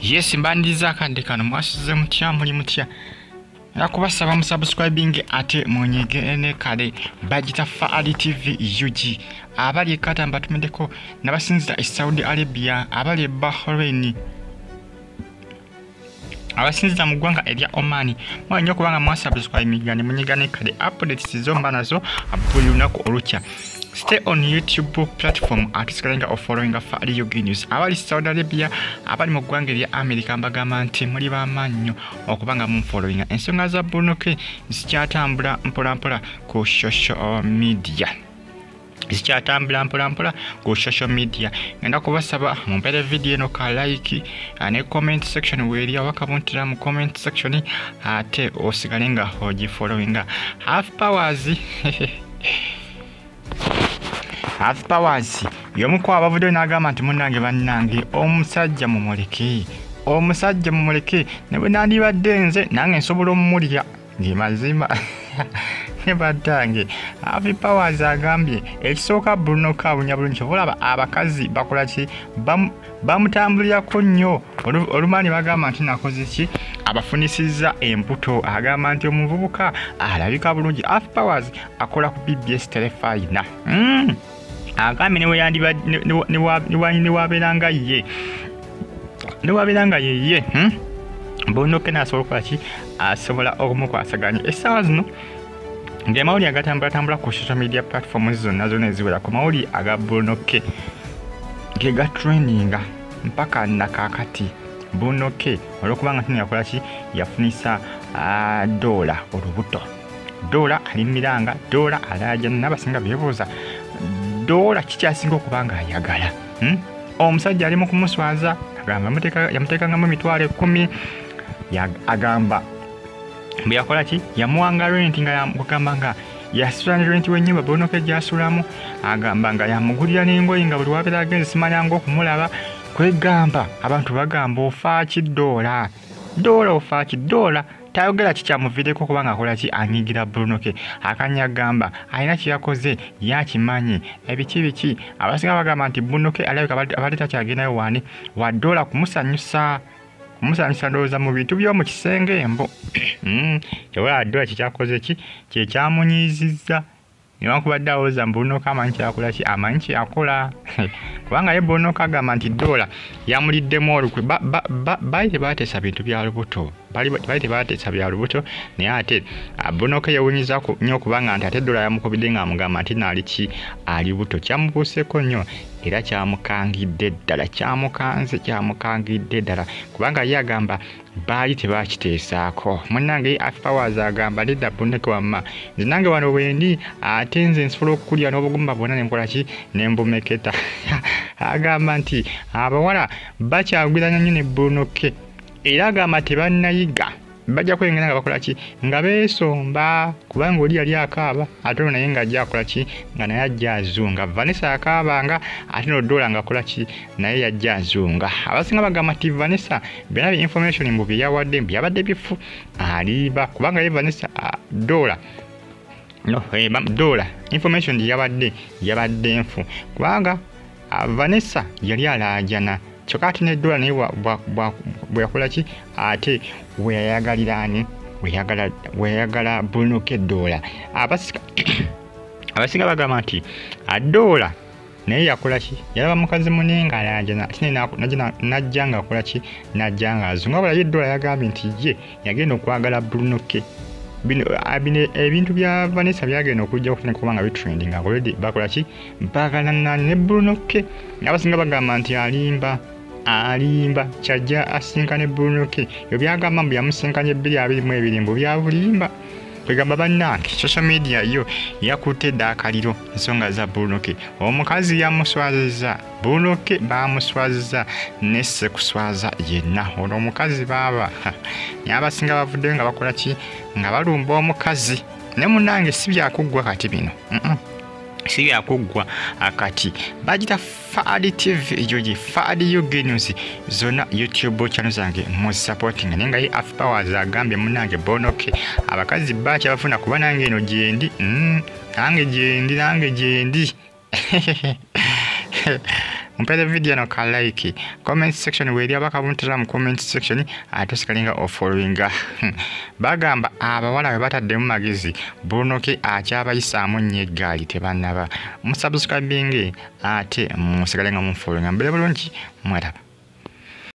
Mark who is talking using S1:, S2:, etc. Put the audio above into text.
S1: Yes, mbandiza akadde kano mwasize mutya muli mutya. Nakubasaba musubscribing ate munyige ne kale bagita Faali TV UG. Abali kata mbatumideko nabasinzira e Saudi Arabia, abali Bahrain. Abasinzira mu ggwanga erya Oman. Mwanyo kubanga mwasubscribing ne munyiga ne kale updates zomba nazo buli lunaku olukya. Stay on YouTube platform atiskalenga of following Faali UG News. Abali Saudi Arabia, abali mu ggwanga erya America mbagamba nti muli bamannyo okubanga mu following ensonga za Bruno zikyatambula mpolampola ku social media. Zikyatambula mpolampola ku social media. Ngenda kubasaba mumpere video eno ka like ne comment section weri awakabuntira mu comment section ate osigalenga ogi following half powers Half powers yomuko abavude nagamba nti munnange bannange omusajja mumuleke ne bwe nandibadde nze nange nsobola omulya ng'emazima ne baddange. Half powers agambye ekisooka Bruno kawunya bulungi olaba abakazi bakola ki bamutambulirako nnyo olumaani bagamba nti nakoze ki abafunisizza embuto. Agamba nti omuvubuka alabika bulungi. Half powers akola ku BBS telefayina agambye newabeeranga ye Bruno nasobola okukola ki asobola okumukwasaganya essaawa zino ng'amawulire agatambulatambula ku social media platforms zonna eziwera ku mawulire aga Bruno ge gatraininga mpaka nakakati. Bruno olwokubanga tino yakola ki yafunisa dola olubuto. Dola alimiranga, dola alaja n'abasinga beebuuza dola kikyasinga okubanga ayagala. Omusajja ali mu kumuswaza agamba yamuteekangamu emitwalo 10. Agamba bwe yakola ki yamuwanga rent nga yamugamba nga yasula rent w'ennyumba Bruno gy'asulamu. Agamba nga yamugulira n'engoye nga buli wabeera agenze simanyanga okumulaba. Kwegamba abantu bagamba ofaaki dola ofaaki dola tayogera kikyamuviireko kubanga akola ki anyigira Bruno akanya agamba alina kyeyakoze yakimanyi biki abasinga bagamba nti Bruno alabika abadde takyagendayo wani wa dola kumusanyusa ndowooza mu bintu by'omu kisenge embo. Kyewala dola kyekyakoze ki kyekyamunyizizza newankubadde awooza Bruno amanyi kyakola ki amanyi kyakola kubanga ye Bruno agamba nti dola yamuliddemu olukwe. Baali tebateesa bintu bya lubuto naye ate Bruno yewunyiza nnyo okubanga nti ate dola yamukubidde ng'amugamba nti naali ki ali buto. Kyamubuuseeko nnyo era kyamukangidde ddala kubanga ye agamba baali tebakiteesaako. Munnange Half powers agamba nedda Bruno wamma nze nange wano wendi ate nze nsobola okukulya n'obugumba bwonna nenkola ki nembumeketa. Agamba nti abawala bakyagwiranya nnyo ne Bruno era agamba tebannayiga bajja kwengera nga bakola ki nga beesomba kubanga oli yali akaaba ate naye nga ajja akola ki nga naye ajja azunga. Vanessa akaabanga ate no dola nga akola ki naye yajja azunga. Abasinga bagamba nti Vanessa byonna information mbu byeyawadde byabadde bifu aliba kubanga ye Vanessa dola information yabadde nfu kubanga Vanessa yali alaajana kyokka ate ne dola naye bwe yakola ki ate weyayagala Bruno dola. Abasinga bagamba nti dola naye yakola ki yalaba mukazi munenga alaajana ate najja nga akola ki najja nga azunga. Wabula ye dola yagambye nti ye yagenda okwagala Bruno ebintu bya Vanessa byagenda okujja okufuna kubanga bitrending already bakola ki bagalana ne Bruno abasinga bagamba nti alimba kyajja asinkane Bruno ebyo byagamba mbu yamusinkanye 2022 mbu byabulimba. Kwegamba bannange social media yo yakutte dda akaliro ensonga za Bruno omukazi yamuswaziza Bruno bamuswaziza nesse kuswaza yenna ono omukazi baaba naye abasinga bavuddeyo nga bakola ki nga balumba omukazi. Ne munnange si byakuggwa kati bino si byakuggwa akati bagita Faali TV yogi Faali UG News zona YouTube channel zange mu supporting nenga ye Half powers agambye munnange Bruno abakazi bacha bafuna kuba nange eno gyendi nange gyendi Mpere video no ka like. Comment section weri abakabuntira mu comment section atosikalinga ofollowinga. Bagamba abawala bwe bataddemu magezi Bruno ke akyabayisaamu nnyo eggaali tebannaba. Musubscribinge ate musikalenga mu followinga. Mbere bulungi mwetaba.